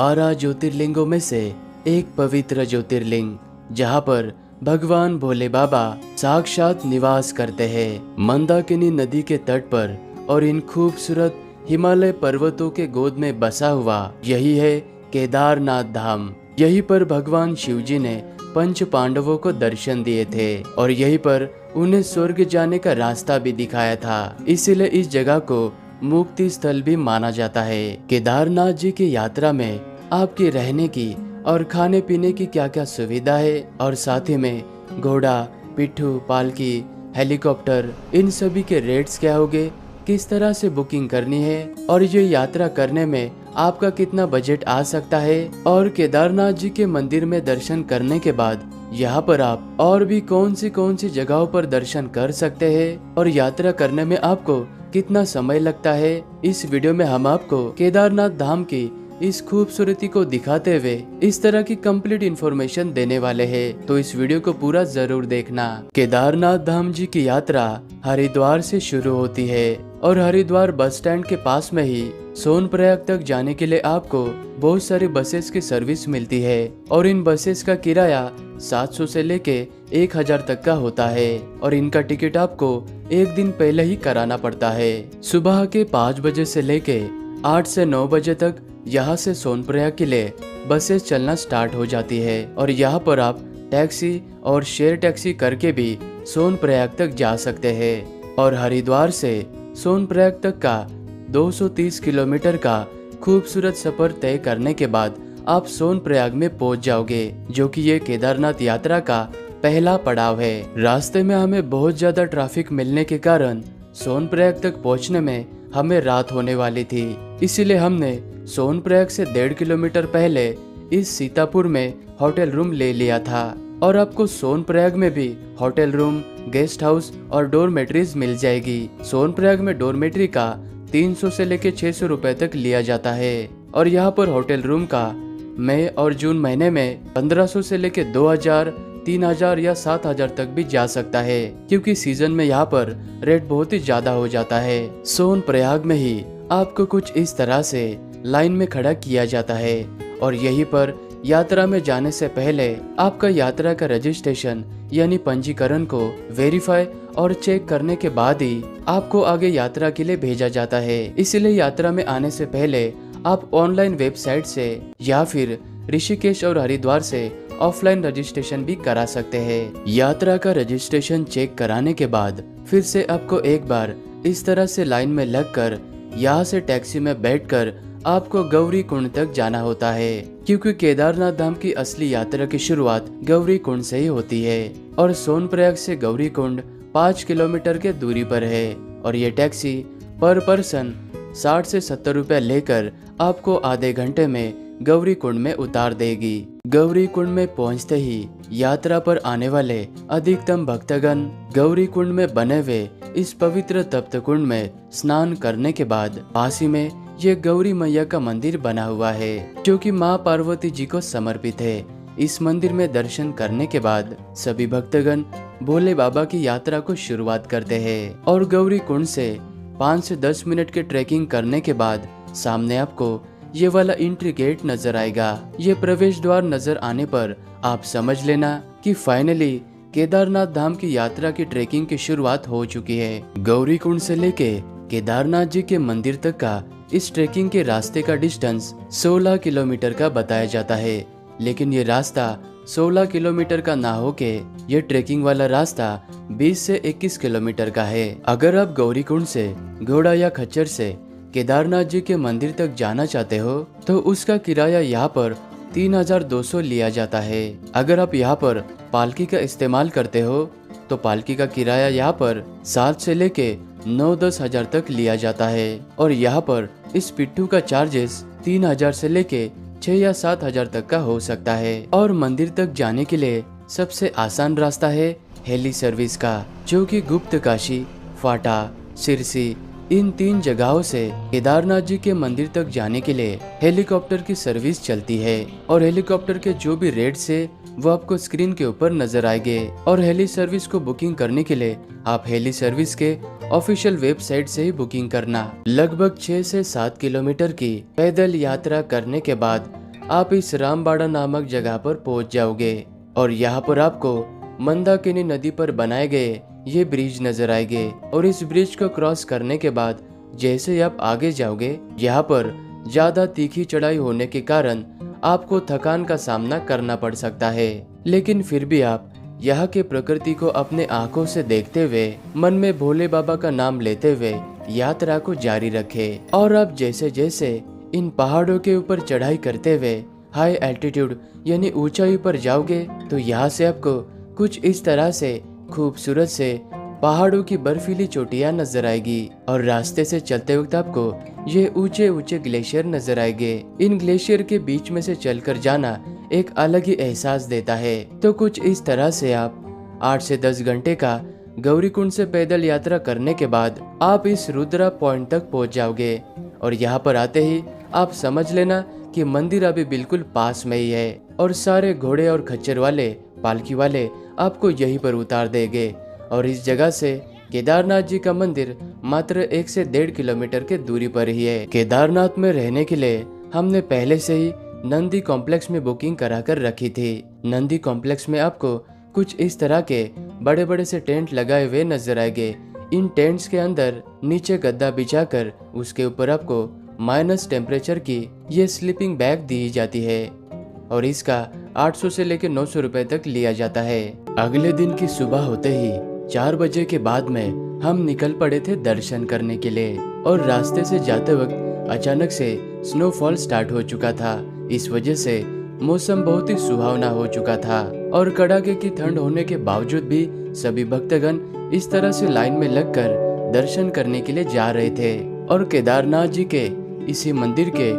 12 ज्योतिर्लिंगों में से एक पवित्र ज्योतिर्लिंग जहाँ पर भगवान भोले बाबा साक्षात निवास करते हैं। मंदाकिनी नदी के तट पर और इन खूबसूरत हिमालय पर्वतों के गोद में बसा हुआ यही है केदारनाथ धाम। यहीं पर भगवान शिव जी ने पंच पांडवों को दर्शन दिए थे और यहीं पर उन्हें स्वर्ग जाने का रास्ता भी दिखाया था। इसीलिए इस जगह को मुक्ति स्थल भी माना जाता है। केदारनाथ जी की यात्रा में आपके रहने की और खाने पीने की क्या क्या सुविधा है और साथ ही में घोड़ा, पिट्ठू, पालकी, हेलीकॉप्टर, इन सभी के रेट्स क्या होंगे, किस तरह से बुकिंग करनी है और ये यात्रा करने में आपका कितना बजट आ सकता है और केदारनाथ जी के मंदिर में दर्शन करने के बाद यहाँ पर आप और भी कौन सी जगहों पर दर्शन कर सकते हैं और यात्रा करने में आपको कितना समय लगता है। इस वीडियो में हम आपको केदारनाथ धाम की इस खूबसूरती को दिखाते हुए इस तरह की कंप्लीट इंफॉर्मेशन देने वाले हैं, तो इस वीडियो को पूरा जरूर देखना। केदारनाथ धाम जी की यात्रा हरिद्वार से शुरू होती है और हरिद्वार बस स्टैंड के पास में ही सोनप्रयाग तक जाने के लिए आपको बहुत सारी बसेस की सर्विस मिलती है और इन बसेस का किराया 700 से लेके 1000 तक का होता है और इनका टिकट आपको एक दिन पहले ही कराना पड़ता है। सुबह के 5 बजे से लेके 8 से 9 बजे तक यहाँ से सोनप्रयाग के लिए बसेस चलना स्टार्ट हो जाती है और यहाँ पर आप टैक्सी और शेयर टैक्सी करके भी सोनप्रयाग तक जा सकते हैं और हरिद्वार से सोनप्रयाग तक का 230 किलोमीटर का खूबसूरत सफर तय करने के बाद आप सोनप्रयाग में पहुंच जाओगे, जो कि ये केदारनाथ यात्रा का पहला पड़ाव है। रास्ते में हमें बहुत ज्यादा ट्रैफिक मिलने के कारण सोनप्रयाग तक पहुंचने में हमें रात होने वाली थी, इसीलिए हमने सोनप्रयाग से 1.5 किलोमीटर पहले इस सीतापुर में होटल रूम ले लिया था और आपको सोनप्रयाग में भी होटल रूम, गेस्ट हाउस और डोरमेट्रीज मिल जाएगी। सोनप्रयाग में डोरमेट्री का 300 से लेके 600 रुपए तक लिया जाता है और यहाँ पर होटल रूम का मई और जून महीने में 1500 से लेके 2000, 3000 या 7000 तक भी जा सकता है, क्योंकि सीजन में यहाँ पर रेट बहुत ही ज्यादा हो जाता है। सोनप्रयाग में ही आपको कुछ इस तरह से लाइन में खड़ा किया जाता है और यहीं पर यात्रा में जाने से पहले आपका यात्रा का रजिस्ट्रेशन यानी पंजीकरण को वेरीफाई और चेक करने के बाद ही आपको आगे यात्रा के लिए भेजा जाता है। इसलिए यात्रा में आने से पहले आप ऑनलाइन वेबसाइट से या फिर ऋषिकेश और हरिद्वार से ऑफलाइन रजिस्ट्रेशन भी करा सकते हैं। यात्रा का रजिस्ट्रेशन चेक कराने के बाद फिर से आपको एक बार इस तरह से लाइन में लगकर यहाँ से टैक्सी में बैठकर आपको गौरी कुंड तक जाना होता है, क्योंकि केदारनाथ धाम की असली यात्रा की शुरुआत गौरी कुंड से ही होती है और सोनप्रयाग से गौरी कुंड 5 किलोमीटर के दूरी पर है और ये टैक्सी पर पर्सन 60 से 70 रुपए लेकर आपको आधे घंटे में गौरी कुंड में उतार देगी। गौरी कुंड में पहुंचते ही यात्रा पर आने वाले अधिकतम भक्तगण गौरी कुंड में बने हुए इस पवित्र तप्त कुंड में स्नान करने के बाद पास ही में ये गौरी मैया का मंदिर बना हुआ है, जो कि माँ पार्वती जी को समर्पित है। इस मंदिर में दर्शन करने के बाद सभी भक्तगण भोले बाबा की यात्रा को शुरुआत करते हैं और गौरी कुंड से 5 से 10 मिनट के ट्रैकिंग करने के बाद सामने आपको ये वाला एंट्री गेट नजर आएगा। ये प्रवेश द्वार नजर आने पर आप समझ लेना कि फाइनली केदारनाथ धाम की यात्रा की ट्रैकिंग की शुरुआत हो चुकी है। गौरी कुंड से लेके केदारनाथ जी के मंदिर तक का इस ट्रैकिंग के रास्ते का डिस्टेंस 16 किलोमीटर का बताया जाता है, लेकिन ये रास्ता 16 किलोमीटर का ना होके ये ट्रैकिंग वाला रास्ता 20 से 21 किलोमीटर का है। अगर आप गौरी कुंड से घोड़ा या खच्चर से केदारनाथ जी के मंदिर तक जाना चाहते हो तो उसका किराया यहाँ पर 3200 लिया जाता है। अगर आप यहाँ पर पालकी का इस्तेमाल करते हो तो पालकी का किराया यहाँ पर 7 से लेके 9-10 हजार तक लिया जाता है और यहाँ पर इस पिट्ठू का चार्जेस 3000 से लेके 6 या 7 हजार तक का हो सकता है। और मंदिर तक जाने के लिए सबसे आसान रास्ता है हेली सर्विस का, जो कि गुप्त काशी, फाटा, सिरसी इन 3 जगहों से केदारनाथ जी के मंदिर तक जाने के लिए हेलीकॉप्टर की सर्विस चलती है और हेलीकॉप्टर के जो भी रेट्स है वो आपको स्क्रीन के ऊपर नजर आएंगे। और हेली सर्विस को बुकिंग करने के लिए आप हेली सर्विस के ऑफिशियल वेबसाइट से ही बुकिंग करना। लगभग 6 से 7 किलोमीटर की पैदल यात्रा करने के बाद आप इस रामबाड़ा नामक जगह पर पहुंच जाओगे और यहाँ पर आपको मंदाकिनी नदी पर बनाए गए ये ब्रिज नजर आएंगे। और इस ब्रिज को क्रॉस करने के बाद जैसे ही आप आगे जाओगे, यहाँ पर ज्यादा तीखी चढ़ाई होने के कारण आपको थकान का सामना करना पड़ सकता है, लेकिन फिर भी आप यहाँ के प्रकृति को अपने आंखों से देखते हुए मन में भोले बाबा का नाम लेते हुए यात्रा को जारी रखें। और आप जैसे जैसे इन पहाड़ों के ऊपर चढ़ाई करते हुए हाई एल्टीट्यूड यानी ऊंचाई पर जाओगे, तो यहाँ से आपको कुछ इस तरह से खूबसूरत से पहाड़ों की बर्फीली चोटियां नजर आएगी और रास्ते से चलते वक्त आपको ये ऊंचे ऊंचे ग्लेशियर नजर आएंगे। इन ग्लेशियर के बीच में से चलकर जाना एक अलग ही एहसास देता है। तो कुछ इस तरह से आप 8 से 10 घंटे का गौरीकुंड से पैदल यात्रा करने के बाद आप इस रुद्रा पॉइंट तक पहुंच जाओगे और यहाँ पर आते ही आप समझ लेना कि मंदिर अभी बिल्कुल पास में ही है और सारे घोड़े और खच्चर वाले पालकी वाले आपको यहीं पर उतार देंगे। और इस जगह से केदारनाथ जी का मंदिर मात्र 1 से 1.5 किलोमीटर के दूरी पर ही है। केदारनाथ में रहने के लिए हमने पहले से ही नंदी कॉम्प्लेक्स में बुकिंग करा कर रखी थी। नंदी कॉम्प्लेक्स में आपको कुछ इस तरह के बड़े बड़े से टेंट लगाए हुए नजर आएंगे। इन टेंट्स के अंदर नीचे गद्दा बिछाकर उसके ऊपर आपको माइनस टेम्परेचर की ये स्लीपिंग बैग दी जाती है और इसका 800 से लेकर 900 रुपए तक लिया जाता है। अगले दिन की सुबह होते ही 4 बजे के बाद में हम निकल पड़े थे दर्शन करने के लिए और रास्ते से जाते वक्त अचानक से स्नोफॉल स्टार्ट हो चुका था। इस वजह से मौसम बहुत ही सुहावना हो चुका था और कड़ाके की ठंड होने के बावजूद भी सभी भक्तगण इस तरह से लाइन में लगकर दर्शन करने के लिए जा रहे थे। और केदारनाथ जी के इसी मंदिर के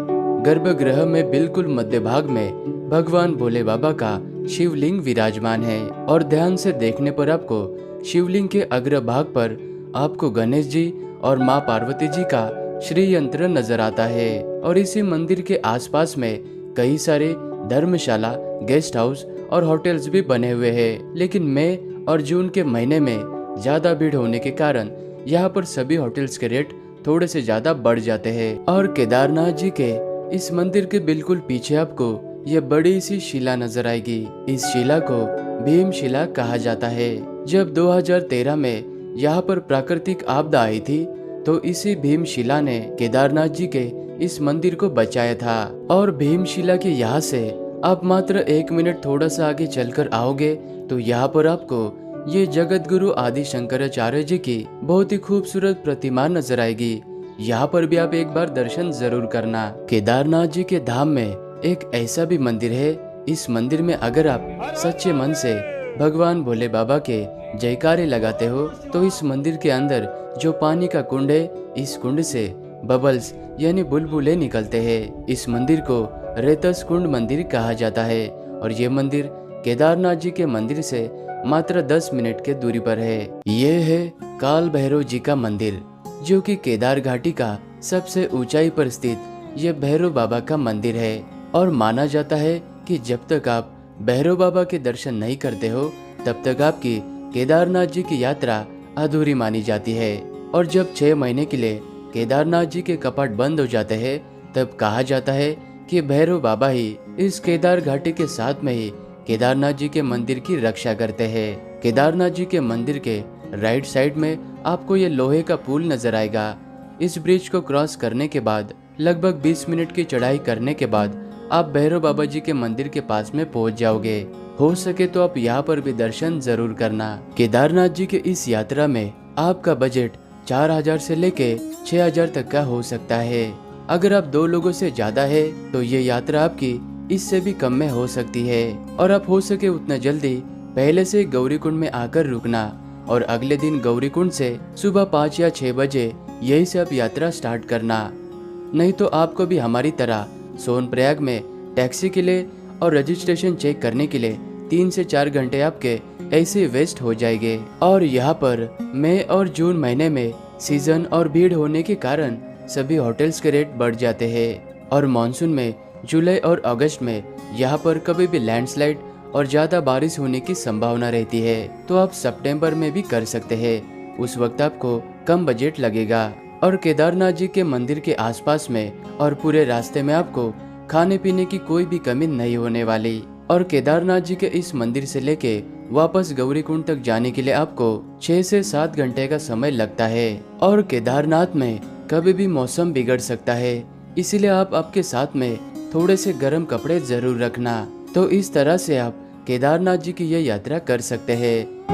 गर्भगृह में बिल्कुल मध्य भाग में भगवान भोले बाबा का शिवलिंग विराजमान है और ध्यान से देखने पर आपको शिवलिंग के अग्र भाग पर आपको गणेश जी और माँ पार्वती जी का श्री यंत्र नजर आता है। और इसी मंदिर के आसपास में कई सारे धर्मशाला, गेस्ट हाउस और होटल्स भी बने हुए हैं, लेकिन मई और जून के महीने में ज्यादा भीड़ होने के कारण यहाँ पर सभी होटल्स के रेट थोड़े से ज्यादा बढ़ जाते हैं। और केदारनाथ जी के इस मंदिर के बिल्कुल पीछे आपको ये बड़ी सी शिला नजर आएगी। इस शिला को भीम शिला कहा जाता है। जब 2013 में यहाँ पर प्राकृतिक आपदा आई थी तो इसी भीम शिला ने केदारनाथ जी के इस मंदिर को बचाया था। और भीम शिला के यहाँ से आप मात्र 1 मिनट थोड़ा सा आगे चलकर आओगे तो यहाँ पर आपको ये जगत गुरु आदि शंकराचार्य जी की बहुत ही खूबसूरत प्रतिमा नजर आएगी। यहाँ पर भी आप एक बार दर्शन जरूर करना। केदारनाथ जी के धाम में एक ऐसा भी मंदिर है, इस मंदिर में अगर आप सच्चे मन से भगवान भोले बाबा के जयकारे लगाते हो तो इस मंदिर के अंदर जो पानी का कुंड है, इस कुंड से बबल्स यानी बुलबुले निकलते हैं। इस मंदिर को रेतस कुंड मंदिर कहा जाता है और ये मंदिर केदारनाथ जी के मंदिर से मात्र 10 मिनट के दूरी पर है। ये है काल भैरव जी का मंदिर, जो कि केदार घाटी का सबसे ऊंचाई पर स्थित ये भैरव बाबा का मंदिर है। और माना जाता है कि जब तक आप भैरव बाबा के दर्शन नहीं करते हो तब तक आपकी केदारनाथ जी की यात्रा अधूरी मानी जाती है। और जब 6 महीने के लिए केदारनाथ जी के कपाट बंद हो जाते हैं तब कहा जाता है कि भैरव बाबा ही इस केदार घाटी के साथ में ही केदारनाथ जी के मंदिर की रक्षा करते हैं। केदारनाथ जी के मंदिर के राइट साइड में आपको ये लोहे का पुल नजर आएगा। इस ब्रिज को क्रॉस करने के बाद लगभग 20 मिनट की चढ़ाई करने के बाद आप भैरव बाबा जी के मंदिर के पास में पहुंच जाओगे। हो सके तो आप यहाँ पर भी दर्शन जरूर करना। केदारनाथ जी के इस यात्रा में आपका बजट 4000 से लेके 6000 तक का हो सकता है। अगर आप 2 लोगों से ज्यादा है तो ये यात्रा आपकी इससे भी कम में हो सकती है। और आप हो सके उतना जल्दी पहले से गौरीकुंड में आकर रुकना और अगले दिन गौरीकुंड से सुबह 5 या 6 बजे यही से आप यात्रा स्टार्ट करना। नहीं तो आपको भी हमारी तरह सोनप्रयाग में टैक्सी के लिए और रजिस्ट्रेशन चेक करने के लिए 3 से 4 घंटे आपके ऐसे वेस्ट हो जाएंगे। और यहाँ पर मई और जून महीने में सीजन और भीड़ होने के कारण सभी होटल्स के रेट बढ़ जाते हैं। और मानसून में जुलाई और अगस्त में यहाँ पर कभी भी लैंडस्लाइड और ज्यादा बारिश होने की संभावना रहती है, तो आप सितंबर में भी कर सकते हैं। उस वक्त आपको कम बजट लगेगा। और केदारनाथ जी के मंदिर के आसपास में और पूरे रास्ते में आपको खाने पीने की कोई भी कमी नहीं होने वाली। और केदारनाथ जी के इस मंदिर से लेके वापस गौरीकुंड तक जाने के लिए आपको 6 से 7 घंटे का समय लगता है। और केदारनाथ में कभी भी मौसम बिगड़ सकता है, इसीलिए आप आपके साथ में थोड़े से गर्म कपड़े जरूर रखना। तो इस तरह से आप केदारनाथ जी की यह यात्रा कर सकते हैं।